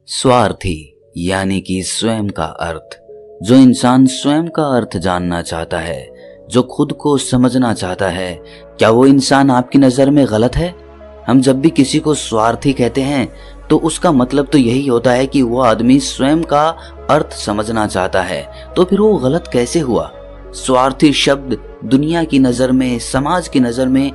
स्वार्थी यानी कि स्वयं का अर्थ। जो इंसान स्वयं का अर्थ जानना चाहता है, जो खुद को समझना चाहता है, क्या वो इंसान आपकी नजर में गलत है? हम जब भी किसी को स्वार्थी कहते हैं तो उसका मतलब तो यही होता है कि वो आदमी स्वयं का अर्थ समझना चाहता है। तो फिर वो गलत कैसे हुआ? स्वार्थी शब्द दुनिया की नजर में, समाज की नजर में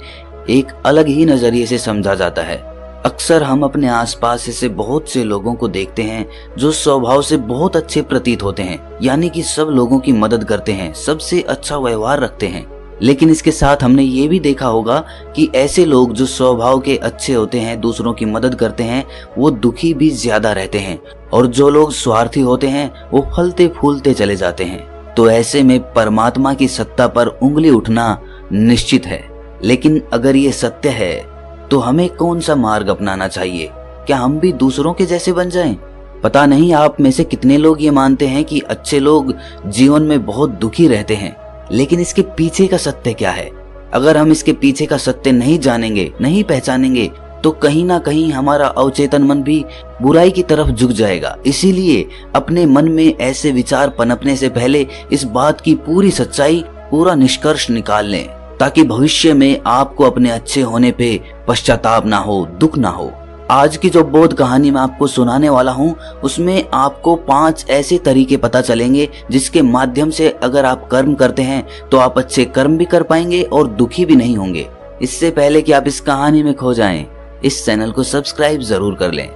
एक अलग ही नजरिए से समझा जाता है। अक्सर हम अपने आसपास ऐसे बहुत से लोगों को देखते हैं जो स्वभाव से बहुत अच्छे प्रतीत होते हैं, यानी कि सब लोगों की मदद करते हैं, सबसे अच्छा व्यवहार रखते हैं। लेकिन इसके साथ हमने ये भी देखा होगा कि ऐसे लोग जो स्वभाव के अच्छे होते हैं, दूसरों की मदद करते हैं, वो दुखी भी ज्यादा रहते हैं। और जो लोग स्वार्थी होते हैं वो फलते फूलते चले जाते हैं। तो ऐसे में परमात्मा की सत्ता पर उंगली उठना निश्चित है। लेकिन अगर ये सत्य है तो हमें कौन सा मार्ग अपनाना चाहिए? क्या हम भी दूसरों के जैसे बन जाएं? पता नहीं आप में से कितने लोग ये मानते हैं कि अच्छे लोग जीवन में बहुत दुखी रहते हैं, लेकिन इसके पीछे का सत्य क्या है? अगर हम इसके पीछे का सत्य नहीं जानेंगे, नहीं पहचानेंगे, तो कहीं ना कहीं हमारा अवचेतन मन भी बुराई की तरफ झुक जाएगा। इसीलिए अपने मन में ऐसे विचार पनपने से पहले इस बात की पूरी सच्चाई, पूरा निष्कर्ष निकाल लें, ताकि भविष्य में आपको अपने अच्छे होने पे पश्चाताप ना हो, दुख ना हो। आज की जो बोध कहानी मैं आपको सुनाने वाला हूँ, उसमें आपको 5 ऐसे तरीके पता चलेंगे जिसके माध्यम से अगर आप कर्म करते हैं तो आप अच्छे कर्म भी कर पाएंगे और दुखी भी नहीं होंगे। इससे पहले कि आप इस कहानी में खो जाएं, इस चैनल को सब्सक्राइब जरूर कर लें।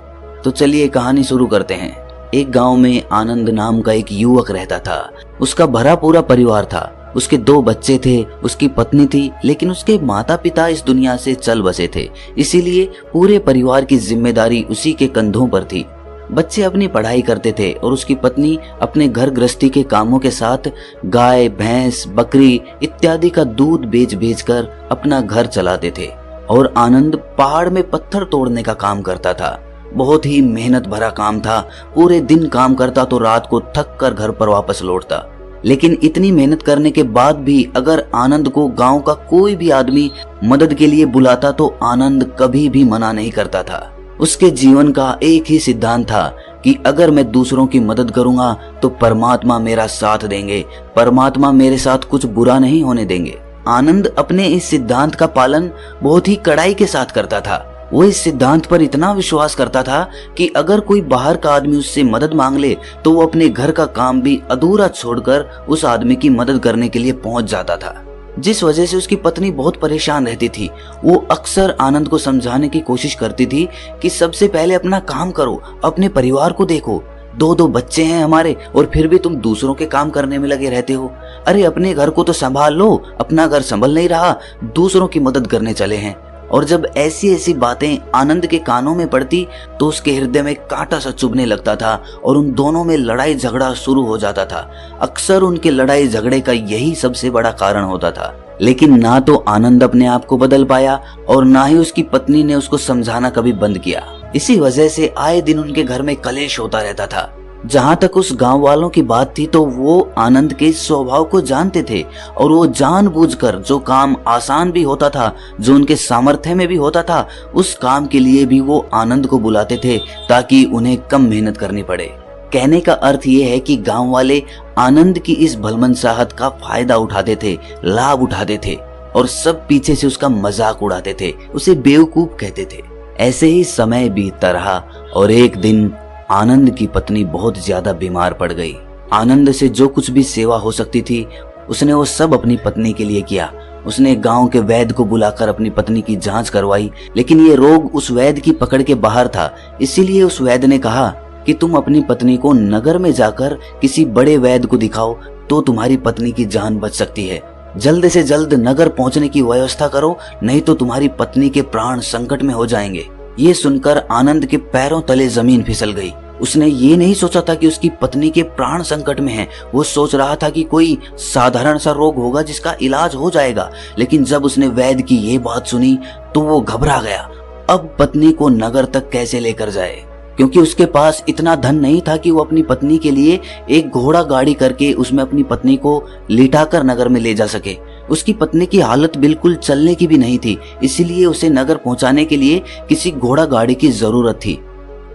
तो चलिए कहानी शुरू करते हैं। एक गाँव में आनंद नाम का एक युवक रहता था। उसका भरा पूरा परिवार था। उसके 2 बच्चे थे, उसकी पत्नी थी, लेकिन उसके माता पिता इस दुनिया से चल बसे थे। इसीलिए पूरे परिवार की जिम्मेदारी उसी के कंधों पर थी। बच्चे अपनी पढ़ाई करते थे और उसकी पत्नी अपने घर गृहस्थी के कामों के साथ गाय, भैंस, बकरी इत्यादि का दूध बेच बेच कर अपना घर चलाते थे। और आनंद पहाड़ में पत्थर तोड़ने का काम करता था। बहुत ही मेहनत भरा काम था। पूरे दिन काम करता तो रात को थक कर घर पर वापस लौटता। लेकिन इतनी मेहनत करने के बाद भी अगर आनंद को गांव का कोई भी आदमी मदद के लिए बुलाता तो आनंद कभी भी मना नहीं करता था। उसके जीवन का एक ही सिद्धांत था कि अगर मैं दूसरों की मदद करूंगा तो परमात्मा मेरा साथ देंगे, परमात्मा मेरे साथ कुछ बुरा नहीं होने देंगे। आनंद अपने इस सिद्धांत का पालन बहुत ही कड़ाई के साथ करता था। वो इस सिद्धांत पर इतना विश्वास करता था कि अगर कोई बाहर का आदमी उससे मदद मांग ले तो वो अपने घर का काम भी अधूरा छोड़कर उस आदमी की मदद करने के लिए पहुंच जाता था। जिस वजह से उसकी पत्नी बहुत परेशान रहती थी। वो अक्सर आनंद को समझाने की कोशिश करती थी कि सबसे पहले अपना काम करो, अपने परिवार को देखो। 2 बच्चे हैं हमारे और फिर भी तुम दूसरों के काम करने में लगे रहते हो। अरे अपने घर को तो संभाल लो, अपना घर संभल नहीं रहा, दूसरों की मदद करने चले हैं। और जब ऐसी ऐसी बातें आनंद के कानों में पड़ती तो उसके हृदय में कांटा सा चुभने लगता था और उन दोनों में लड़ाई झगड़ा शुरू हो जाता था। अक्सर उनके लड़ाई झगड़े का यही सबसे बड़ा कारण होता था। लेकिन ना तो आनंद अपने आप को बदल पाया और ना ही उसकी पत्नी ने उसको समझाना कभी बंद किया। इसी वजह से आए दिन उनके घर में कलेश होता रहता था। जहाँ तक उस गांव वालों की बात थी तो वो आनंद के स्वभाव को जानते थे और वो जानबूझकर जो काम आसान भी होता था, जो उनके सामर्थ्य में भी होता था, उस काम के लिए भी वो आनंद को बुलाते थे ताकि उन्हें कम मेहनत करनी पड़े। कहने का अर्थ ये है कि गांव वाले आनंद की इस भलमनसाहत का फायदा उठाते थे, लाभ उठाते थे और सब पीछे से उसका मजाक उड़ाते थे, उसे बेवकूफ कहते थे। ऐसे ही समय बीतता रहा और एक दिन आनंद की पत्नी बहुत ज्यादा बीमार पड़ गई। आनंद से जो कुछ भी सेवा हो सकती थी उसने वो सब अपनी पत्नी के लिए किया। उसने गांव के वैद्य को बुलाकर अपनी पत्नी की जांच करवाई, लेकिन ये रोग उस वैद्य की पकड़ के बाहर था। इसीलिए उस वैद्य ने कहा कि तुम अपनी पत्नी को नगर में जाकर किसी बड़े वैद्य को दिखाओ तो तुम्हारी पत्नी की जान बच सकती है। जल्द से जल्द नगर पहुंचने की व्यवस्था करो, नहीं तो तुम्हारी पत्नी के प्राण संकट में हो जाएंगे। ये सुनकर आनंद के पैरों तले जमीन फिसल गई। उसने ये नहीं सोचा था कि उसकी पत्नी के प्राण संकट में हैं। वो सोच रहा था कि कोई साधारण सा रोग होगा जिसका इलाज हो जाएगा। लेकिन जब उसने वैद्य की ये बात सुनी तो वो घबरा गया। अब पत्नी को नगर तक कैसे लेकर जाए, क्योंकि उसके पास इतना धन नहीं था कि वो अपनी पत्नी के लिए एक घोड़ा गाड़ी करके उसमें अपनी पत्नी को लिटाकर नगर में ले जा सके। उसकी पत्नी की हालत बिल्कुल चलने की भी नहीं थी, इसीलिए उसे नगर पहुंचाने के लिए किसी घोड़ा गाड़ी की जरूरत थी।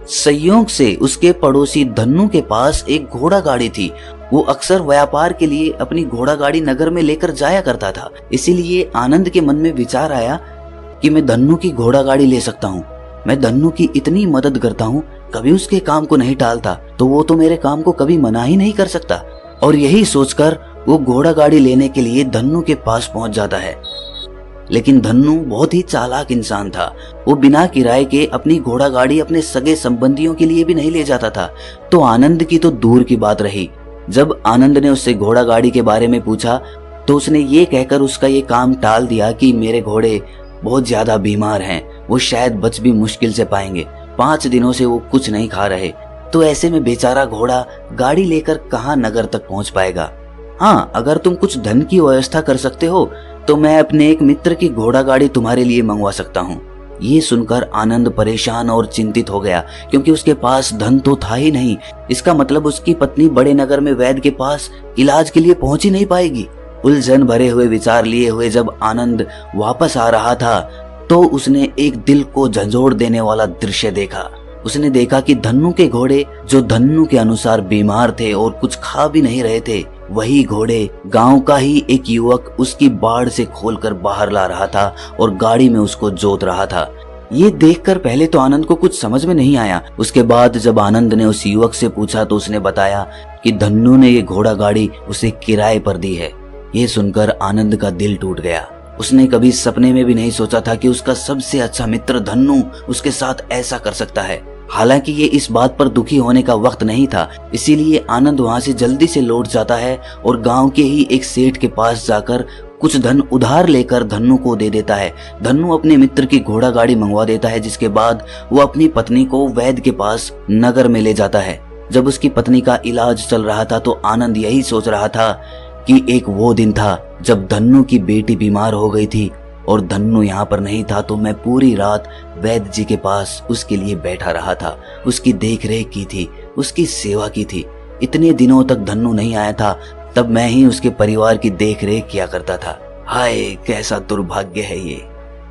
संयोग से उसके पड़ोसी धन्नु के पास एक घोड़ा गाड़ी थी। वो अक्सर व्यापार के लिए अपनी घोड़ा गाड़ी नगर में लेकर जाया करता था। इसीलिए आनंद के मन में विचार आया कि मैं धन्नु की घोड़ा गाड़ी ले सकता हूँ। मैं धन्नु की इतनी मदद करता हूँ, कभी उसके काम को नहीं टालता, तो वो तो मेरे काम को कभी मना ही नहीं कर सकता। और यही सोचकर वो घोड़ा गाड़ी लेने के लिए धन्नु के पास पहुंच जाता है। लेकिन धन्नु बहुत ही चालाक इंसान था। वो बिना किराए के अपनी घोड़ा गाड़ी अपने सगे संबंधियों के लिए भी नहीं ले जाता था। तो आनंद की तो दूर की बात रही। जब आनंद ने उससे घोड़ा गाड़ी के बारे में पूछा तो उसने ये कहकर उसका ये काम टाल दिया कि मेरे घोड़े बहुत ज्यादा बीमार हैं, वो शायद बच भी मुश्किल से पाएंगे। 5 दिनों से वो कुछ नहीं खा रहे, तो ऐसे में बेचारा घोड़ा गाड़ी लेकर कहाँ नगर तक पहुंच पाएगा। हाँ, अगर तुम कुछ धन की व्यवस्था कर सकते हो तो मैं अपने एक मित्र की घोड़ा गाड़ी तुम्हारे लिए मंगवा सकता हूँ। ये सुनकर आनंद परेशान और चिंतित हो गया, क्योंकि उसके पास धन तो था ही नहीं। इसका मतलब उसकी पत्नी बड़े नगर में वैद्य के पास इलाज के लिए पहुंच ही नहीं पाएगी। उलझन भरे हुए विचार लिए हुए जब आनंद वापस आ रहा था तो उसने एक दिल को झंझोड़ देने वाला दृश्य देखा। उसने देखा कि धन्नु के घोड़े, जो धन्नु के अनुसार बीमार थे और कुछ खा भी नहीं रहे थे, वही घोड़े गांव का ही एक युवक उसकी बाड़ से खोलकर बाहर ला रहा था और गाड़ी में उसको जोत रहा था। ये देखकर पहले तो आनंद को कुछ समझ में नहीं आया। उसके बाद जब आनंद ने उस युवक से पूछा तो उसने बताया कि धन्नु ने ये घोड़ा गाड़ी उसे किराए पर दी है। ये सुनकर आनंद का दिल टूट गया। उसने कभी सपने में भी नहीं सोचा था कि उसका सबसे अच्छा मित्र धन्नु उसके साथ ऐसा कर सकता है। हालांकि ये इस बात पर दुखी होने का वक्त नहीं था, इसीलिए आनंद वहां से जल्दी से लौट जाता है और गांव के ही एक सेठ के पास जाकर कुछ धन उधार लेकर धन्नु को दे देता है। धन्नु अपने मित्र की घोड़ा गाड़ी मंगवा देता है, जिसके बाद वो अपनी पत्नी को वैद्य के पास नगर में ले जाता है। जब उसकी पत्नी का इलाज चल रहा था तो आनंद यही सोच रहा था कि एक वो दिन था जब धन्नु की बेटी बीमार हो गई थी और धन्नु यहाँ पर नहीं था, तो मैं पूरी रात वैद्य जी के पास उसके लिए बैठा रहा था, उसकी देख रेख की थी, उसकी सेवा की थी। इतने दिनों तक धन्नु नहीं आया था, तब मैं ही उसके परिवार की देख रेख किया करता था। हाय, कैसा दुर्भाग्य है ये।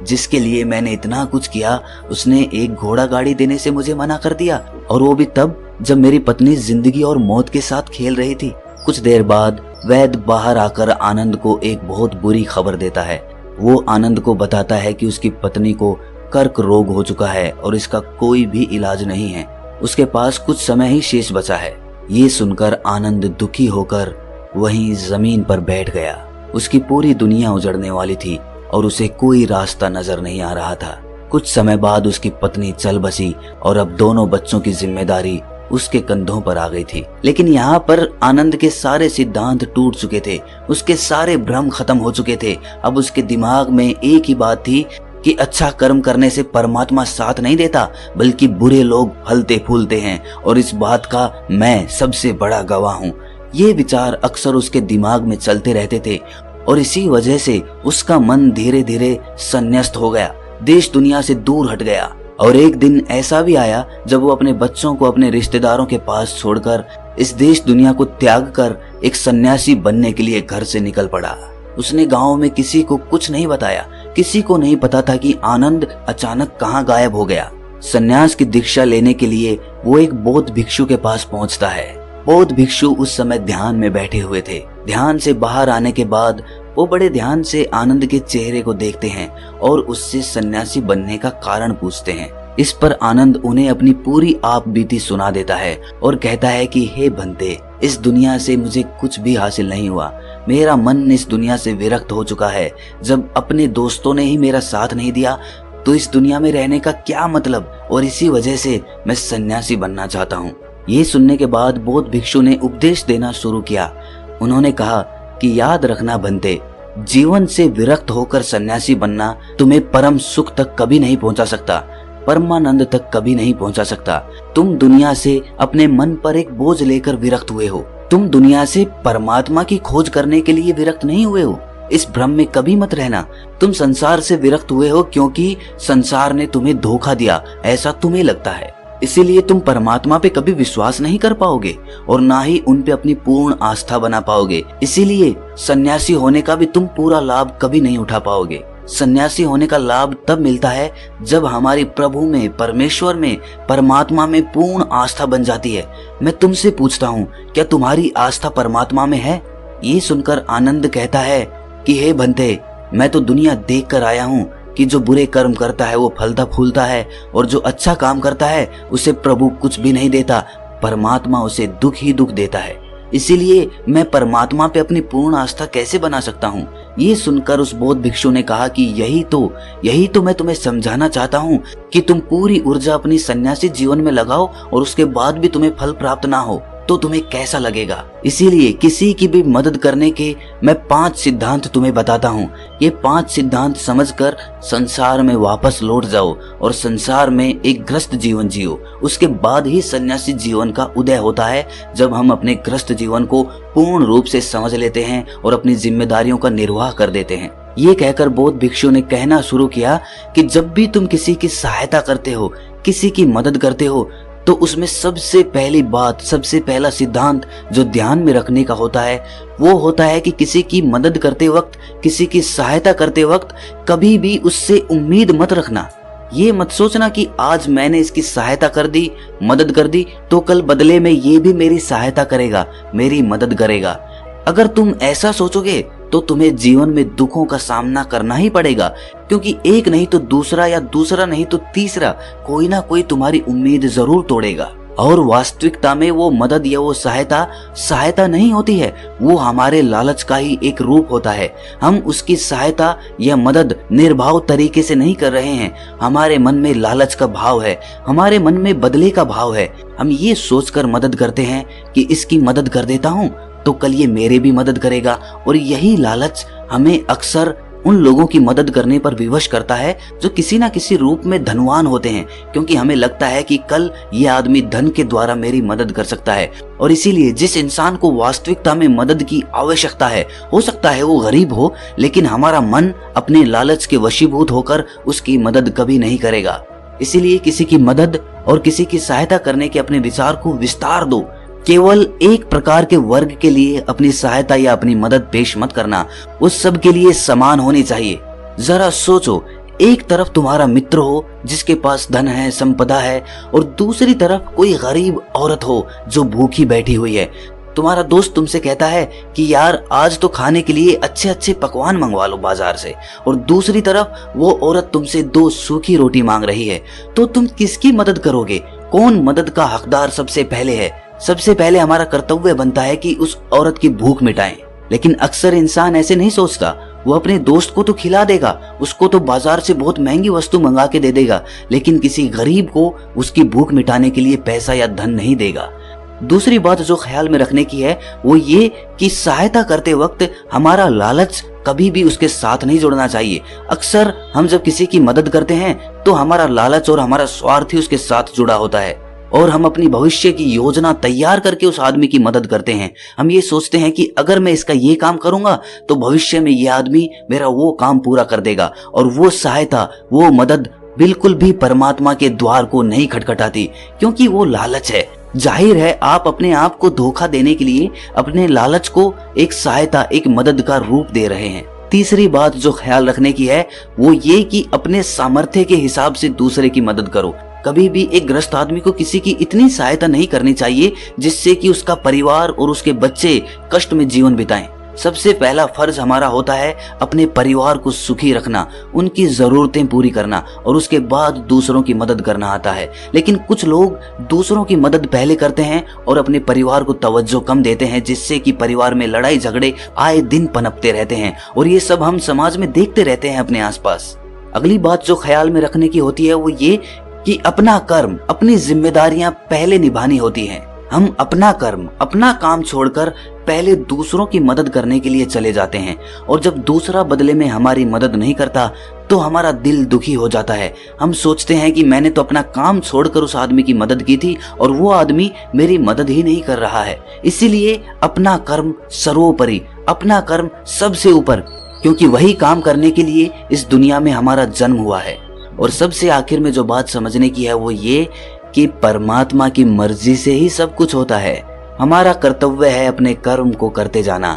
जिसके लिए मैंने इतना कुछ किया, उसने एक घोड़ा गाड़ी देने से मुझे मना कर दिया, और वो भी तब जब मेरी पत्नी जिंदगी और मौत के साथ खेल रही थी। कुछ देर बाद वैद्य बाहर आकर आनंद को एक बहुत बुरी खबर देता है। वो आनंद को बताता है कि उसकी पत्नी को कर्क रोग हो चुका है और इसका कोई भी इलाज नहीं है। उसके पास कुछ समय ही शेष बचा है। ये सुनकर आनंद दुखी होकर वहीं जमीन पर बैठ गया। उसकी पूरी दुनिया उजड़ने वाली थी और उसे कोई रास्ता नजर नहीं आ रहा था। कुछ समय बाद उसकी पत्नी चल बसी और अब दोनों बच्चों की जिम्मेदारी उसके कंधों पर आ गई थी। लेकिन यहाँ पर आनंद के सारे सिद्धांत टूट चुके थे, उसके सारे भ्रम खत्म हो चुके थे। अब उसके दिमाग में एक ही बात थी कि अच्छा कर्म करने से परमात्मा साथ नहीं देता, बल्कि बुरे लोग फलते फूलते हैं, और इस बात का मैं सबसे बड़ा गवाह हूँ। ये विचार अक्सर उसके दिमाग में चलते रहते थे और इसी वजह से उसका मन धीरे धीरे संन्यास्त हो गया, देश दुनिया से दूर हट गया। और एक दिन ऐसा भी आया जब वो अपने बच्चों को अपने रिश्तेदारों के पास छोड़कर इस देश दुनिया को त्याग कर एक सन्यासी बनने के लिए घर से निकल पड़ा। उसने गांव में किसी को कुछ नहीं बताया। किसी को नहीं पता था कि आनंद अचानक कहाँ गायब हो गया। सन्यास की दीक्षा लेने के लिए वो एक बौद्ध भिक्षु के पास पहुंचता है। बौद्ध भिक्षु उस समय ध्यान में बैठे हुए थे। ध्यान से बाहर आने के बाद वो बड़े ध्यान से आनंद के चेहरे को देखते हैं और उससे सन्यासी बनने का कारण पूछते हैं। इस पर आनंद उन्हें अपनी पूरी आप बीती सुना देता है और कहता है कि हे बंदे, इस दुनिया से मुझे कुछ भी हासिल नहीं हुआ। मेरा मन इस दुनिया से विरक्त हो चुका है। जब अपने दोस्तों ने ही मेरा साथ नहीं दिया तो इस दुनिया में रहने का क्या मतलब, और इसी वजह से मैं सन्यासी बनना चाहता हूँ। ये सुनने के बाद बौद्ध भिक्षु ने उपदेश देना शुरू किया। उन्होंने कहा कि याद रखना बंदे, जीवन से विरक्त होकर सन्यासी बनना तुम्हें परम सुख तक कभी नहीं पहुंचा सकता, परमानंद तक कभी नहीं पहुंचा सकता। तुम दुनिया से अपने मन पर एक बोझ लेकर विरक्त हुए हो। तुम दुनिया से परमात्मा की खोज करने के लिए विरक्त नहीं हुए हो। इस भ्रम में कभी मत रहना। तुम संसार से विरक्त हुए हो क्योंकि संसार ने तुम्हें धोखा दिया, ऐसा तुम्हें लगता है। इसीलिए तुम परमात्मा पे कभी विश्वास नहीं कर पाओगे और ना ही उन पे अपनी पूर्ण आस्था बना पाओगे। इसीलिए सन्यासी होने का भी तुम पूरा लाभ कभी नहीं उठा पाओगे। सन्यासी होने का लाभ तब मिलता है जब हमारी प्रभु में, परमेश्वर में, परमात्मा में पूर्ण आस्था बन जाती है। मैं तुमसे पूछता हूँ, क्या तुम्हारी आस्था परमात्मा में है? ये सुनकर आनंद कहता है कि हे बंते, मैं तो दुनिया देख कर आया हूँ कि जो बुरे कर्म करता है वो फलता फूलता है, और जो अच्छा काम करता है उसे प्रभु कुछ भी नहीं देता, परमात्मा उसे दुख ही दुख देता है। इसीलिए मैं परमात्मा पे अपनी पूर्ण आस्था कैसे बना सकता हूँ? ये सुनकर उस बौद्ध भिक्षु ने कहा कि यही तो मैं तुम्हें समझाना चाहता हूँ कि तुम पूरी ऊर्जा अपनी सन्यासी जीवन में लगाओ और उसके बाद भी तुम्हें फल प्राप्त ना हो तो तुम्हें कैसा लगेगा। इसीलिए किसी की भी मदद करने के मैं 5 सिद्धांत तुम्हें बताता हूँ। ये 5 सिद्धांत समझकर संसार में वापस लौट जाओ और संसार में एक ग्रस्त जीवन जियो। उसके बाद ही सन्यासी जीवन का उदय होता है, जब हम अपने ग्रस्त जीवन को पूर्ण रूप से समझ लेते हैं और अपनी जिम्मेदारियों का निर्वाह कर देते हैं। ये कहकर बौद्ध भिक्षु ने कहना शुरू किया कि जब भी तुम किसी की सहायता करते हो, किसी की मदद करते हो, तो उसमें सबसे पहली बात, सबसे पहला सिद्धांत जो ध्यान में रखने का होता है वो होता है कि किसी की मदद करते वक्त, किसी की सहायता करते वक्त कभी भी उससे उम्मीद मत रखना। ये मत सोचना कि आज मैंने इसकी सहायता कर दी, मदद कर दी, तो कल बदले में ये भी मेरी सहायता करेगा, मेरी मदद करेगा। अगर तुम ऐसा सोचोगे तो तुम्हें जीवन में दुखों का सामना करना ही पड़ेगा, क्योंकि एक नहीं तो दूसरा, या दूसरा नहीं तो तीसरा, कोई ना कोई तुम्हारी उम्मीद जरूर तोड़ेगा। और वास्तविकता में वो मदद या वो सहायता नहीं होती है, वो हमारे लालच का ही एक रूप होता है। हम उसकी सहायता या मदद निर्भाव तरीके से नहीं कर रहे हैं। हमारे मन में लालच का भाव है, हमारे मन में बदले का भाव है। हम ये सोचकर मदद करते हैं कि इसकी मदद कर देता हूँ तो कल ये मेरे भी मदद करेगा, और यही लालच हमें अक्सर उन लोगों की मदद करने पर विवश करता है जो किसी ना किसी रूप में धनवान होते हैं, क्योंकि हमें लगता है कि कल ये आदमी धन के द्वारा मेरी मदद कर सकता है। और इसीलिए जिस इंसान को वास्तविकता में मदद की आवश्यकता है, हो सकता है वो गरीब हो, लेकिन हमारा मन अपने लालच के वशीभूत होकर उसकी मदद कभी नहीं करेगा। इसीलिए किसी की मदद और किसी की सहायता करने के अपने विचार को विस्तार दो। केवल एक प्रकार के वर्ग के लिए अपनी सहायता या अपनी मदद पेश मत करना, उस सब के लिए समान होनी चाहिए। जरा सोचो, एक तरफ तुम्हारा मित्र हो जिसके पास धन है, संपदा है, और दूसरी तरफ कोई गरीब औरत हो जो भूखी बैठी हुई है। तुम्हारा दोस्त तुमसे कहता है कि यार आज तो खाने के लिए अच्छे अच्छे पकवान मंगवा लो बाजार से, और दूसरी तरफ वो औरत तुमसे 2 सूखी रोटी मांग रही है, तो तुम किसकी मदद करोगे? कौन मदद का हकदार सबसे पहले है? सबसे पहले हमारा कर्तव्य बनता है कि उस औरत की भूख मिटाएं। लेकिन अक्सर इंसान ऐसे नहीं सोचता। वो अपने दोस्त को तो खिला देगा, उसको तो बाजार से बहुत महंगी वस्तु मंगा के दे देगा, लेकिन किसी गरीब को उसकी भूख मिटाने के लिए पैसा या धन नहीं देगा। दूसरी बात जो ख्याल में रखने की है वो ये कि सहायता करते वक्त हमारा लालच कभी भी उसके साथ नहीं जुड़ना चाहिए। अक्सर हम जब किसी की मदद करते हैं तो हमारा लालच और हमारा स्वार्थ ही उसके साथ जुड़ा होता है, और हम अपनी भविष्य की योजना तैयार करके उस आदमी की मदद करते हैं। हम ये सोचते हैं कि अगर मैं इसका ये काम करूंगा तो भविष्य में ये आदमी मेरा वो काम पूरा कर देगा, और वो सहायता, वो मदद बिल्कुल भी परमात्मा के द्वार को नहीं खटखटाती, क्योंकि वो लालच है। जाहिर है आप अपने आप को धोखा देने के लिए अपने लालच को एक सहायता, एक मदद का रूप दे रहे हैं। तीसरी बात जो ख्याल रखने की है वो ये कि अपने सामर्थ्य के हिसाब से दूसरे की मदद करो। कभी भी एक ग्रस्त आदमी को किसी की इतनी सहायता नहीं करनी चाहिए जिससे कि उसका परिवार और उसके बच्चे कष्ट में जीवन बिताएं। सबसे पहला फर्ज हमारा होता है अपने परिवार को सुखी रखना, उनकी जरूरतें पूरी करना, और उसके बाद दूसरों की मदद करना आता है। लेकिन कुछ लोग दूसरों की मदद पहले करते हैं और अपने परिवार को तवज्जो कम देते हैं, जिससे कि परिवार में लड़ाई झगड़े आए दिन पनपते रहते हैं, और ये सब हम समाज में देखते रहते हैं अपने आसपास। अगली बात जो ख्याल में रखने की होती है वो ये कि अपना कर्म, अपनी जिम्मेदारियां पहले निभानी होती हैं। हम अपना कर्म, अपना काम छोड़कर पहले दूसरों की मदद करने के लिए चले जाते हैं, और जब दूसरा बदले में हमारी मदद नहीं करता तो हमारा दिल दुखी हो जाता है। हम सोचते हैं कि मैंने तो अपना काम छोड़कर उस आदमी की मदद की थी और वो आदमी मेरी मदद ही नहीं कर रहा है। इसीलिए अपना कर्म सर्वोपरि, अपना कर्म सबसे ऊपर, क्योंकि वही काम करने के लिए इस दुनिया में हमारा जन्म हुआ है। और सबसे आखिर में जो बात समझने की है वो ये कि परमात्मा की मर्जी से ही सब कुछ होता है। हमारा कर्तव्य है अपने कर्म को करते जाना,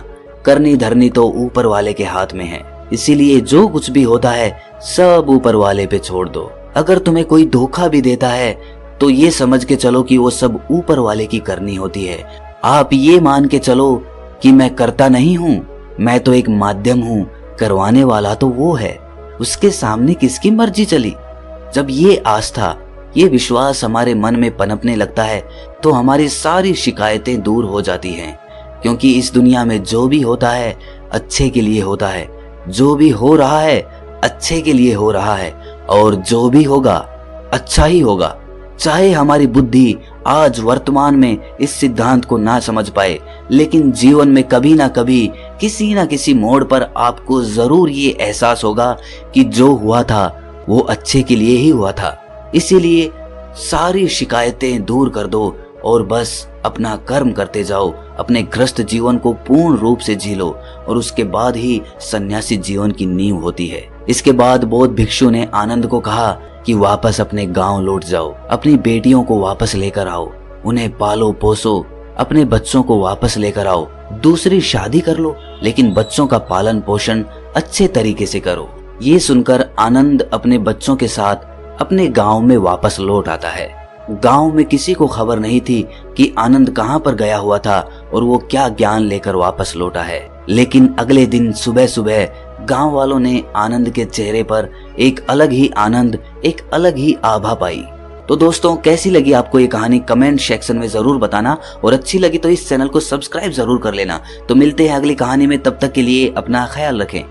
करनी धरनी तो ऊपर वाले के हाथ में है। इसीलिए जो कुछ भी होता है सब ऊपर वाले पे छोड़ दो। अगर तुम्हें कोई धोखा भी देता है तो ये समझ के चलो कि वो सब ऊपर वाले की करनी होती है। आप ये मान के चलो कि मैं करता नहीं हूँ, मैं तो एक माध्यम हूँ, करवाने वाला तो वो है, उसके सामने किसकी मर्जी चली। जब ये आस्था, ये विश्वास हमारे मन में पनपने लगता है तो हमारी सारी शिकायतें दूर हो जाती हैं। क्योंकि इस दुनिया में जो भी होता है अच्छे के लिए होता है, जो भी हो रहा है अच्छे के लिए हो रहा है, और जो भी होगा अच्छा ही होगा। चाहे हमारी बुद्धि आज वर्तमान में इस सिद्धांत को ना समझ पाए, लेकिन जीवन में कभी ना कभी किसी ना किसी मोड़ पर आपको जरूर ये एहसास होगा कि जो हुआ था वो अच्छे के लिए ही हुआ था। इसीलिए सारी शिकायतें दूर कर दो और बस अपना कर्म करते जाओ, अपने ग्रस्त जीवन को पूर्ण रूप से जी लो, और उसके बाद ही सन्यासी जीवन की नींव होती है। इसके बाद बौद्ध भिक्षु ने आनंद को कहा कि वापस अपने गांव लौट जाओ, अपनी बेटियों को वापस लेकर आओ, उन्हें पालो पोसो, अपने बच्चों को वापस लेकर आओ, दूसरी शादी कर लो, लेकिन बच्चों का पालन पोषण अच्छे तरीके से करो। ये सुनकर आनंद अपने बच्चों के साथ अपने गांव में वापस लौट आता है। गांव में किसी को खबर नहीं थी कि आनंद कहां पर गया हुआ था और वो क्या ज्ञान लेकर वापस लौटा है। लेकिन अगले दिन सुबह सुबह गांव वालों ने आनंद के चेहरे पर एक अलग ही आनंद, एक अलग ही आभा पाई। तो दोस्तों, कैसी लगी आपको ये कहानी कमेंट सेक्शन में जरूर बताना, और अच्छी लगी तो इस चैनल को सब्सक्राइब जरूर कर लेना। तो मिलते हैं अगली कहानी में, तब तक के लिए अपना ख्याल रखें।